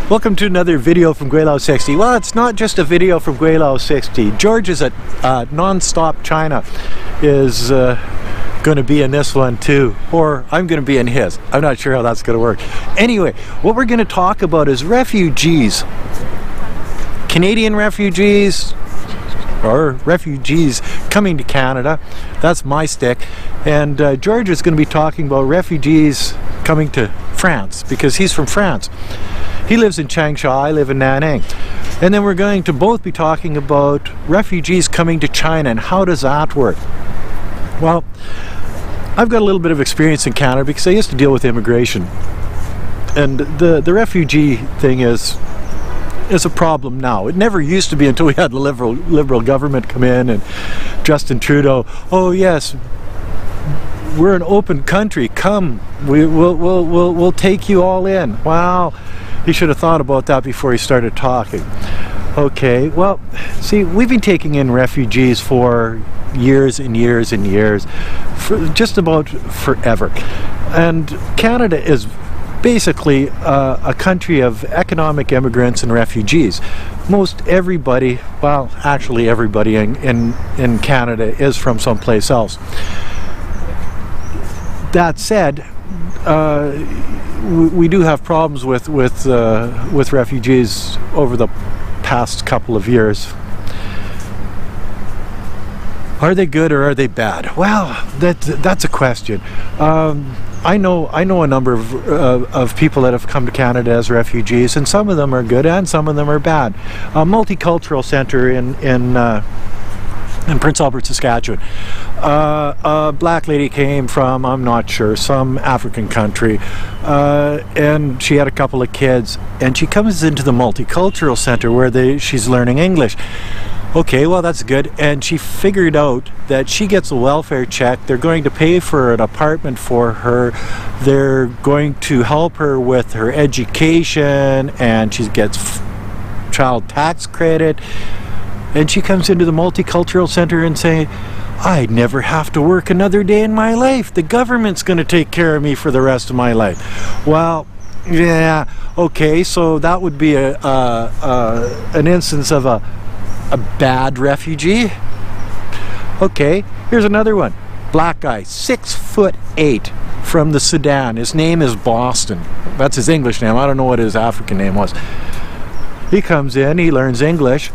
Welcome to another video from Gweilo 60. Well, it's not just a video from Gweilo 60. George is at Non-Stop China is going to be in this one too, or I'm going to be in his. I'm not sure how that's going to work. Anyway, what we're going to talk about is refugees. Canadian refugees, or refugees coming to Canada. That's my stick. And George is going to be talking about refugees coming to France, because he's from France. He lives in Changsha, I live in Nanning. And then we're going to both be talking about refugees coming to China and how does that work. Well, I've got a little bit of experience in Canada because I used to deal with immigration. And the refugee thing is a problem now. It never used to be until we had the liberal government come in and Justin Trudeau, oh yes, we're an open country, come, we'll take you all in. Wow, he should have thought about that before he started talking. Okay, well, see, we've been taking in refugees for years and years and years, for just about forever. And Canada is basically a country of economic immigrants and refugees. Most everybody, well, actually everybody in Canada is from someplace else. That said, we do have problems with refugees over the past couple of years. Are they good or are they bad? Well, that's a question. I know a number of people that have come to Canada as refugees, and some of them are good and some of them are bad. A multicultural center in Prince Albert, Saskatchewan. A black lady came from, I'm not sure, some African country, and she had a couple of kids, and she comes into the multicultural center where she's learning English. Okay, well, that's good. And she figured out that she gets a welfare check. They're going to pay for an apartment for her. They're going to help her with her education, and she gets child tax credit. And she comes into the multicultural center and saying, I never have to work another day in my life. The government's going to take care of me for the rest of my life. Well, yeah, okay, so that would be an instance of a bad refugee. Okay, here's another one. Black guy, 6'8", from the Sudan. His name is Boston. That's his English name. I don't know what his African name was. He comes in, he learns English.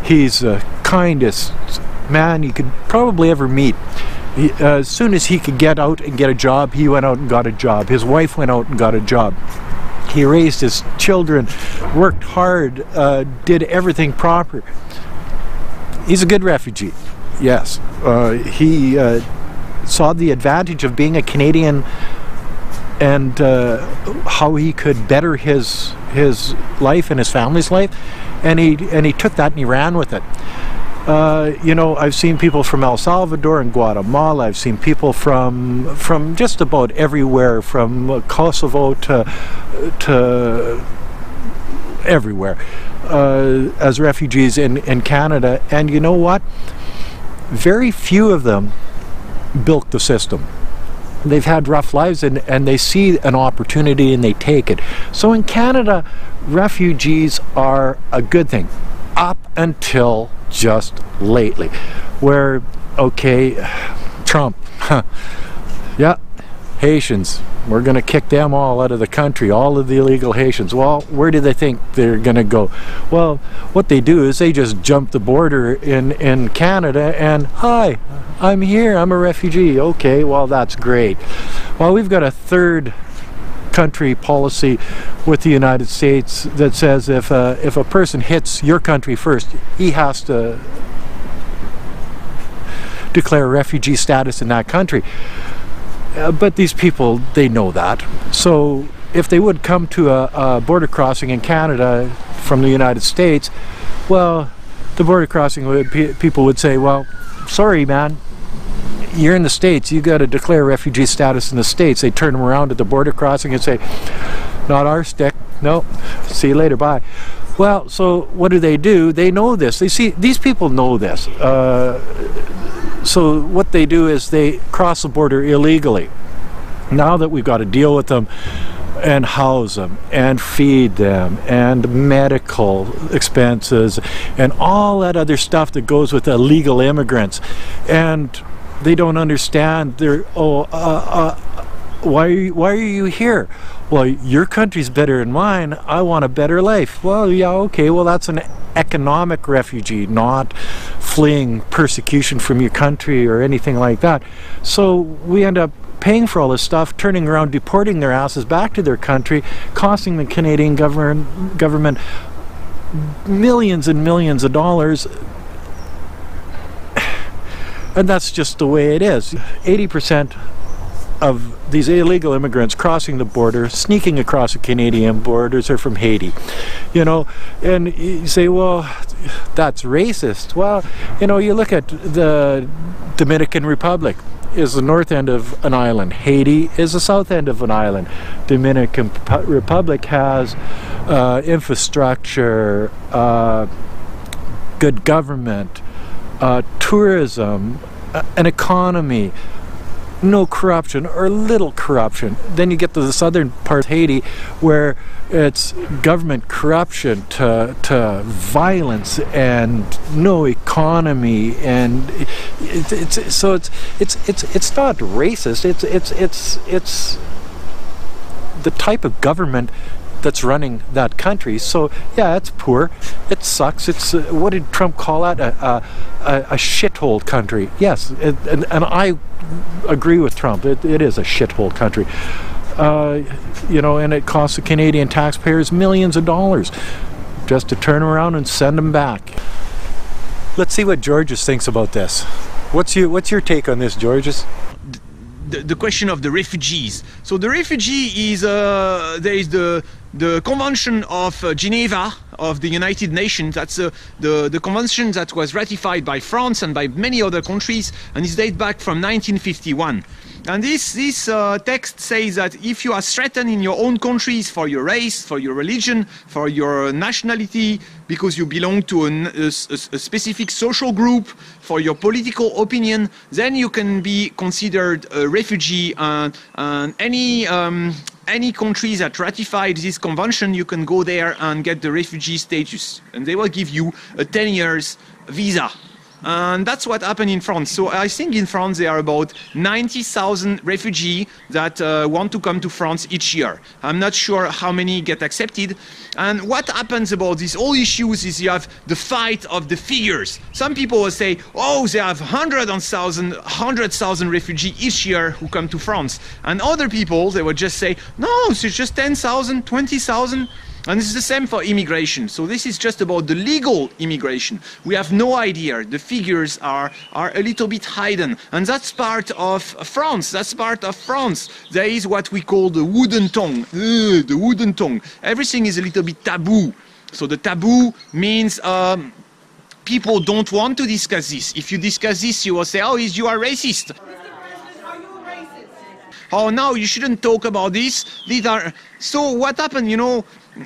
He's the kindest man you could probably ever meet. As soon as he could get out and get a job, he went out and got a job. His wife went out and got a job. He raised his children, worked hard, did everything proper. He's a good refugee, yes. He saw the advantage of being a Canadian and how he could better his life and his family's life, and he took that and he ran with it. You know, I've seen people from El Salvador and Guatemala. I've seen people from just about everywhere, from Kosovo to everywhere, as refugees in Canada. And you know what? Very few of them bilk the system. They've had rough lives and they see an opportunity and they take it. So in Canada, refugees are a good thing, up until just lately, where, okay, Trump, yeah, Haitians, we're going to kick them all out of the country, all of the illegal Haitians. Well, where do they think they're going to go? Well, what they do is they just jump the border in Canada and, hi, I'm here, I'm a refugee. Okay, well, that's great. Well, we've got a third country policy with the United States that says if a person hits your country first, he has to declare refugee status in that country. But these people, they know that. So if they would come to a border crossing in Canada from the United States, well, the border crossing people would say, well, sorry, man, you're in the States, you got to declare refugee status in the States. They turn them around at the border crossing and say, not our stick, no, see you later, bye. Well, so what do? They know this. They see, these people know this. So what they do is they cross the border illegally. Now that we've got to deal with them, and house them and feed them and medical expenses and all that other stuff that goes with illegal immigrants. And they don't understand. They're, why are you here? Well, your country's better than mine. I want a better life. Well, yeah, okay. Well, that's an economic refugee, not fleeing persecution from your country or anything like that. So we end up paying for all this stuff, turning around, deporting their asses back to their country, costing the Canadian government millions and millions of dollars. And that's just the way it is. 80% of these illegal immigrants crossing the border, sneaking across the Canadian borders, are from Haiti. You know, and you say, well, that's racist. Well, you know, you look at the Dominican Republic is the north end of an island. Haiti is the south end of an island. Dominican Republic has infrastructure, good government, tourism, an economy, no corruption or little corruption. Then you get to the southern part of Haiti where it's government corruption to violence and no economy, and it's not racist. It's the type of government that's running that country. So yeah, it's poor, it sucks. It's what did Trump call that? A shithole country. Yes, and I agree with Trump. It is a shithole country. You know, and it costs the Canadian taxpayers millions of dollars just to turn around and send them back. Let's see what Georges thinks about this. What's your take on this, Georges? The question of the refugees. So the refugee is there is the Convention of Geneva of the United Nations. That's the convention that was ratified by France and by many other countries, and is dated back from 1951. And this text says that if you are threatened in your own countries for your race, for your religion, for your nationality, because you belong to a specific social group, for your political opinion, then you can be considered a refugee. And any country that ratified this convention, you can go there and get the refugee status, and they will give you a 10 years visa. And that's what happened in France. So I think in France there are about 90,000 refugees that want to come to France each year. I'm not sure how many get accepted. And what happens about these whole issues is you have the fight of the figures. Some people will say, oh, they have 100,000 refugees each year who come to France. And other people, they would just say, no, it's just 10,000, 20,000. And this is the same for immigration. So this is just about the legal immigration. We have no idea. The figures are a little bit hidden. And that's part of France. That's part of France. There is what we call the wooden tongue. The wooden tongue. Everything is a little bit taboo. So the taboo means people don't want to discuss this. If you discuss this, you will say, oh, you are racist. Oh, no, you shouldn't talk about this. So what happened, you know,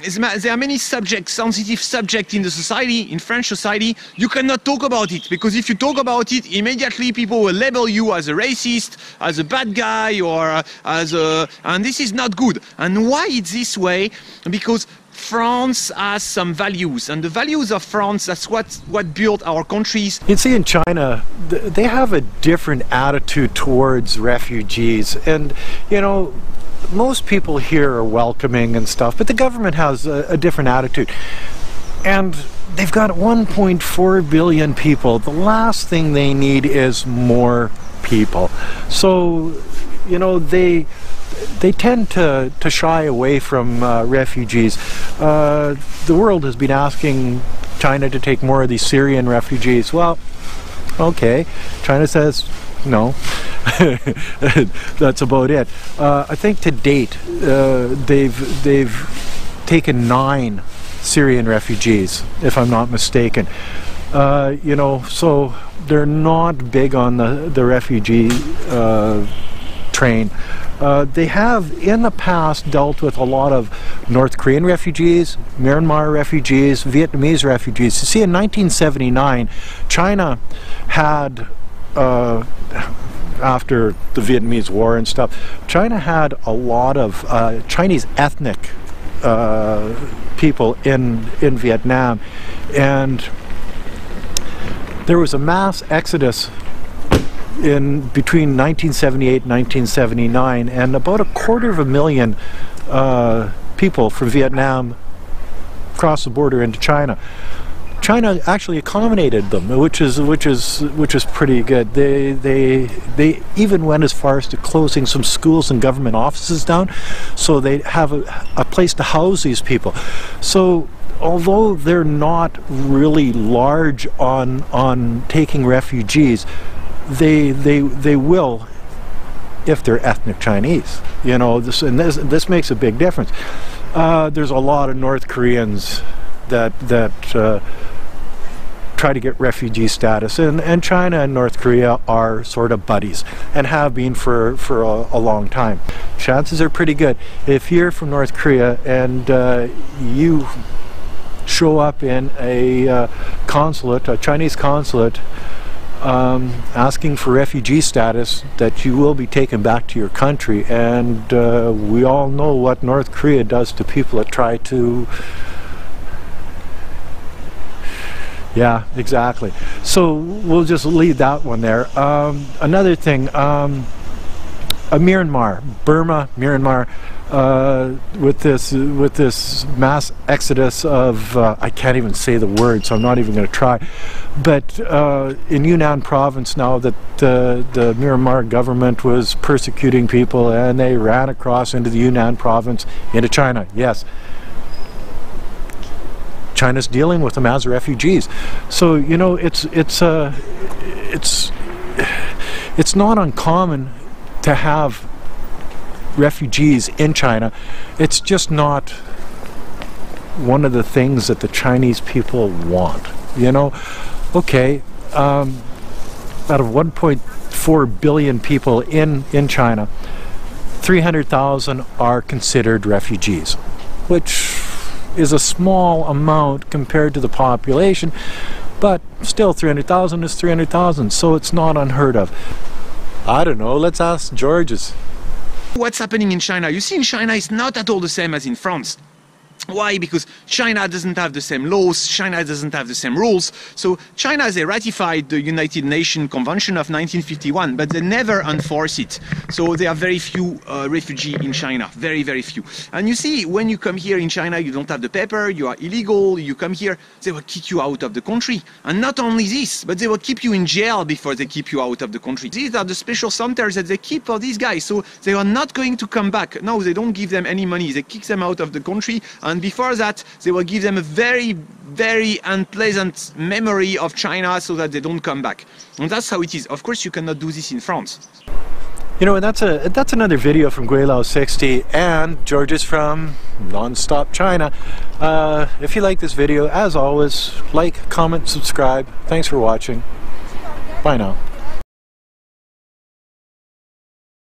there are many subjects, sensitive subjects in the society, in French society. You cannot talk about it, because if you talk about it, immediately people will label you as a racist, as a bad guy, or and this is not good. And why it's this way? Because France has some values, and the values of France, that's what built our countries. You see, in China, they have a different attitude towards refugees, and you know, most people here are welcoming and stuff, but the government has a different attitude. And they've got 1.4 billion people. The last thing they need is more people. So, you know, they tend to shy away from refugees. The world has been asking China to take more of these Syrian refugees. Well, okay, China says no. That's about it. I think to date they've taken 9 Syrian refugees, if I'm not mistaken. You know, so they're not big on the refugee train. They have in the past dealt with a lot of North Korean refugees, Myanmar refugees, Vietnamese refugees. You see, in 1979, China had after the Vietnamese War and stuff, China had a lot of Chinese ethnic people in Vietnam, and there was a mass exodus in between 1978 and 1979, and about 250,000 people from Vietnam crossed the border into China. China actually accommodated them, which is pretty good. They even went as far as to closing some schools and government offices down, so they have a place to house these people. So although they're not really large on taking refugees, they will if they're ethnic Chinese. You know, this makes a big difference. There's a lot of North Koreans that try to get refugee status, and China and North Korea are sort of buddies and have been for a long time. Chances are pretty good if you're from North Korea and you show up in a consulate, a Chinese consulate, asking for refugee status, that you will be taken back to your country. And we all know what North Korea does to people that try to... Yeah, exactly. So we'll just leave that one there. Another thing, Myanmar, with this mass exodus of I can't even say the word, so I'm not even going to try. But in Yunnan province now, that the Myanmar government was persecuting people, and they ran across into the Yunnan province into China. Yes. China's dealing with them as refugees, so you know it's not uncommon to have refugees in China. It's just not one of the things that the Chinese people want. You know, okay, out of 1.4 billion people in China, 300,000 are considered refugees, which is a small amount compared to the population, but still 300,000 is 300,000, so it's not unheard of. I don't know, let's ask George's. What's happening in China? You see, in China it's not at all the same as in France. Why? Because China doesn't have the same laws, China doesn't have the same rules. So China, they ratified the United Nations Convention of 1951, but they never enforce it. So there are very few refugees in China, very, very few. And you see, when you come here in China, you don't have the paper, you are illegal, you come here, they will kick you out of the country. And not only this, but they will keep you in jail before they keep you out of the country. These are the special centers that they keep for these guys, so they are not going to come back. No, they don't give them any money, they kick them out of the country, and before that, they will give them a very, very unpleasant memory of China so that they don't come back. And that's how it is. Of course, you cannot do this in France. You know, and that's another video from Gweilo 60 and George's from Non-Stop China. If you like this video, as always, like, comment, subscribe. Thanks for watching. Bye now.